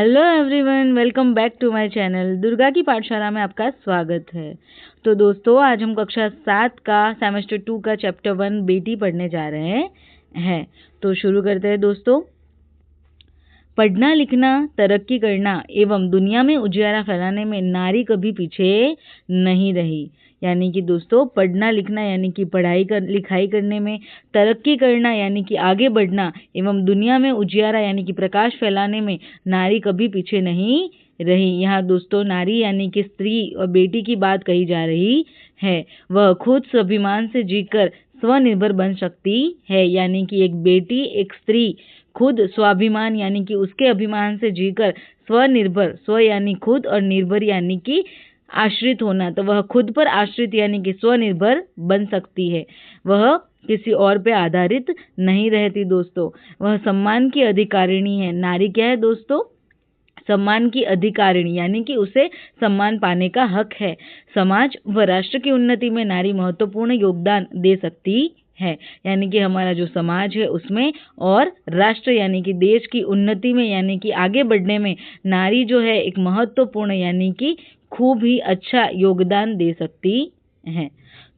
Hello everyone, welcome back to my channel. Durga की पाठशाला में आपका स्वागत है। तो दोस्तों, आज हम कक्षा 7 का सेमेस्टर 2 का चैप्टर 1 बेटी पढ़ने जा रहे हैं। तो शुरू करते हैं दोस्तों। पढ़ना लिखना, तरक्की करना एवं दुनिया में उजियारा फैलाने में नारी कभी पीछे नहीं रही। यानी कि दोस्तों, पढ़ना लिखना यानी कि लिखाई करने में, तरक्की करना यानी कि आगे बढ़ना एवं दुनिया में उजियारा यानी कि प्रकाश फैलाने में नारी कभी पीछे नहीं रही। यहाँ दोस्तों नारी यानी कि स्त्री और बेटी की बात कही जा रही है। वह खुद स्वाभिमान से जीकर स्वनिर्भर बन सकती है। यानी कि एक बेटी, एक स्त्री खुद स्वाभिमान यानी कि उसके अभिमान से जीकर स्वनिर्भर, स्व यानी खुद और निर्भर यानी कि आश्रित होना, तो वह खुद पर आश्रित यानी कि स्वनिर्भर बन सकती है। वह किसी और पे आधारित नहीं रहती दोस्तों। वह सम्मान की अधिकारिणी है। नारी क्या है दोस्तों? सम्मान की अधिकारिणी, यानी कि उसे सम्मान पाने का हक है। समाज व राष्ट्र की उन्नति में नारी महत्वपूर्ण योगदान दे सकती है। यानी कि हमारा जो समाज है उसमें, और राष्ट्र यानी कि देश की उन्नति में यानी कि आगे बढ़ने में नारी जो है एक महत्वपूर्ण यानी कि खूब ही अच्छा योगदान दे सकती है।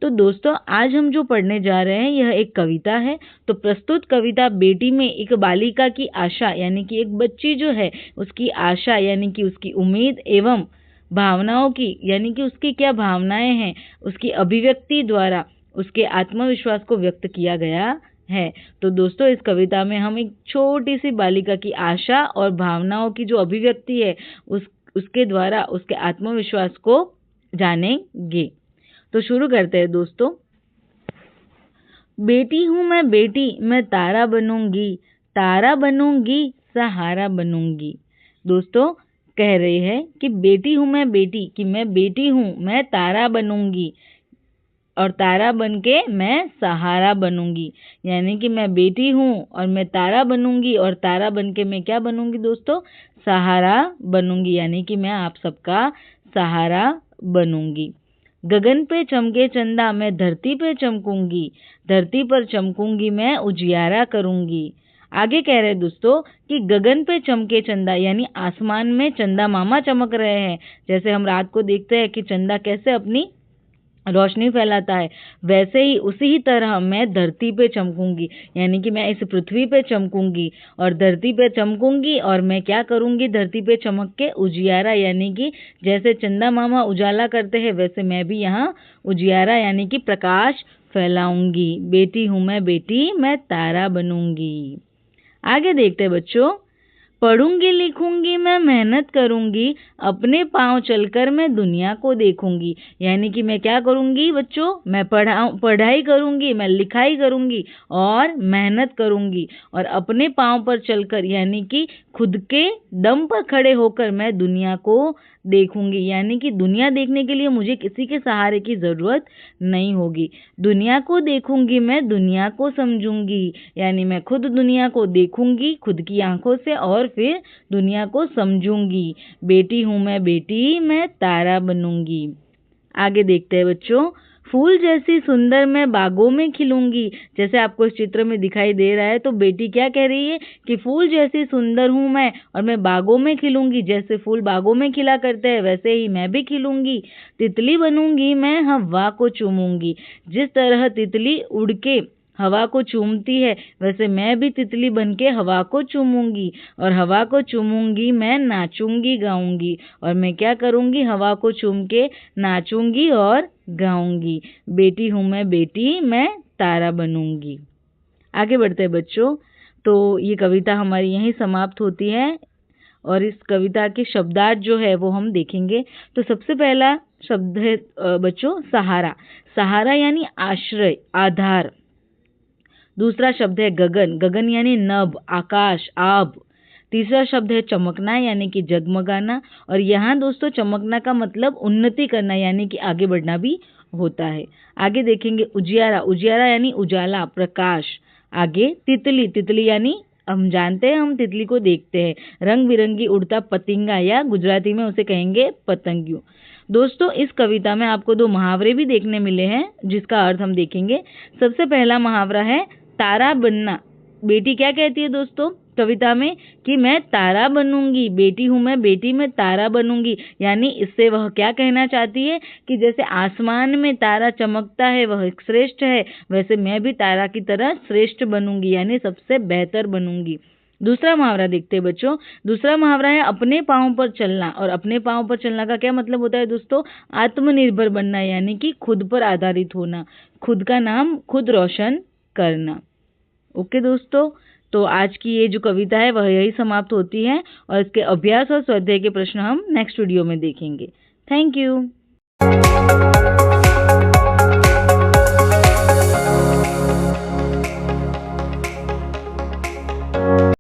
तो दोस्तों, आज हम जो पढ़ने जा रहे हैं यह एक कविता है। तो प्रस्तुत कविता बेटी में एक बालिका की आशा यानी कि एक बच्ची जो है उसकी आशा यानी कि उसकी उम्मीद एवं भावनाओं की यानी कि उसकी क्या भावनाएं हैं उसकी अभिव्यक्ति द्वारा उसके आत्मविश्वास को व्यक्त किया गया है। तो दोस्तों, इस कविता में हम एक छोटी सी बालिका की आशा और भावनाओं की जो अभिव्यक्ति है उसके द्वारा उसके आत्मविश्वास को जानेंगे। तो शुरू करते हैं दोस्तों। बेटी हूँ मैं बेटी, मैं तारा बनूंगी, तारा बनूंगी, सहारा बनूंगी। दोस्तों कह रहे हैं कि बेटी हूँ मैं बेटी, कि मैं बेटी हूँ, मैं तारा बनूंगी और तारा बनके मैं सहारा बनूंगी। यानी कि मैं बेटी हूँ और मैं तारा बनूंगी और तारा बनके मैं क्या बनूंगी दोस्तों? सहारा बनूंगी। यानी कि मैं आप सबका सहारा बनूंगी। गगन पे चमके चंदा, मैं धरती पे चमकूंगी, धरती पर चमकूंगी मैं उजियारा करूंगी। आगे कह रहे दोस्तों कि गगन पे चमके चंदा यानी आसमान में चंदा मामा चमक रहे हैं। जैसे हम रात को देखते हैं कि चंदा कैसे अपनी रोशनी फैलाता है, वैसे ही उसी ही तरह मैं धरती पे चमकूंगी। यानी कि मैं इस पृथ्वी पे चमकूंगी और धरती पे चमकूंगी। और मैं क्या करूंगी? धरती पे चमक के उजियारा, यानी कि जैसे चंदा मामा उजाला करते हैं वैसे मैं भी यहाँ उजियारा यानी कि प्रकाश फैलाऊंगी। बेटी हूँ मैं बेटी, मैं तारा बनूंगी। आगे देखते हैं बच्चों। पढ़ूंगी लिखूंगी मैं मेहनत करूंगी, अपने पांव चलकर मैं दुनिया को देखूंगी। यानी कि मैं क्या करूंगी बच्चों? मैं पढ़ाई करूंगी, मैं लिखाई करूंगी और मेहनत करूंगी और अपने पांव पर चलकर यानी कि खुद के दम पर खड़े होकर मैं दुनिया को देखूंगी। यानी कि दुनिया देखने के लिए मुझे किसी के सहारे की जरूरत नहीं होगी। दुनिया को देखूंगी मैं दुनिया को समझूंगी। यानी मैं खुद दुनिया को देखूंगी खुद की आंखों से और फिर दुनिया को समझूंगी। बेटी हूँ मैं बेटी, मैं तारा बनूंगी। आगे देखते हैं बच्चों। फूल जैसी सुंदर मैं बागों में खिलूंगी। जैसे आपको इस चित्र में दिखाई दे रहा है, तो बेटी क्या कह रही है कि फूल जैसी सुंदर हूं मैं और मैं बागों में खिलूंगी। जैसे फूल बागों में खिला करते हैं वैसे ही मैं भी खिलूंगी। तितली बनूंगी मैं, हवा को चूमूंगी। जिस तरह तितली उड़ के हवा को चूमती है वैसे मैं भी तितली बनके हवा को चूमूंगी और हवा को चूमूंगी मैं, नाचूंगी गाऊंगी। और मैं क्या करूंगी? हवा को चूम के नाचूंगी और गाऊंगी। बेटी हूँ मैं बेटी, मैं तारा बनूंगी। आगे बढ़ते हैं बच्चों। तो ये कविता हमारी यहीं समाप्त होती है और इस कविता के शब्दार्थ जो है वो हम देखेंगे। तो सबसे पहला शब्द है बच्चों सहारा। सहारा यानी आश्रय, आधार। दूसरा शब्द है गगन। गगन यानी नभ, आकाश, आभ। तीसरा शब्द है चमकना यानी कि जगमगाना। और यहाँ दोस्तों चमकना का मतलब उन्नति करना यानी कि आगे बढ़ना भी होता है। आगे देखेंगे उजियारा। उजियारा यानी उजाला, प्रकाश। आगे तितली। तितली यानी हम जानते हैं, हम तितली को देखते हैं, रंग बिरंगी उड़ता पतंगा या गुजराती में उसे कहेंगे पतंगियों। दोस्तों इस कविता में आपको 2 मुहावरे भी देखने मिले हैं जिसका अर्थ हम देखेंगे। सबसे पहला मुहावरा है तारा बनना। बेटी क्या कहती है दोस्तों? कविता में कि मैं तारा बनूंगी, बेटी हूं मैं बेटी, मैं तारा बनूंगी। यानी इससे वह क्या कहना चाहती है कि जैसे आसमान में तारा चमकता है वह श्रेष्ठ है, वैसे मैं भी तारा की तरह श्रेष्ठ बनूंगी, यानी सबसे बेहतर बनूंगी। दूसरा मुहावरा देखते हैं बच्चों। दूसरा मुहावरा है अपने पाँव पर चलना। और अपने पाँव पर चलना का क्या मतलब होता है दोस्तों? आत्मनिर्भर बनना, यानी कि खुद पर आधारित होना, खुद का नाम खुद रोशन करना। ओके दोस्तों, तो आज की ये जो कविता है वह यही समाप्त होती है और इसके अभ्यास और स्वाध्याय के प्रश्न हम नेक्स्ट वीडियो में देखेंगे। Thank you.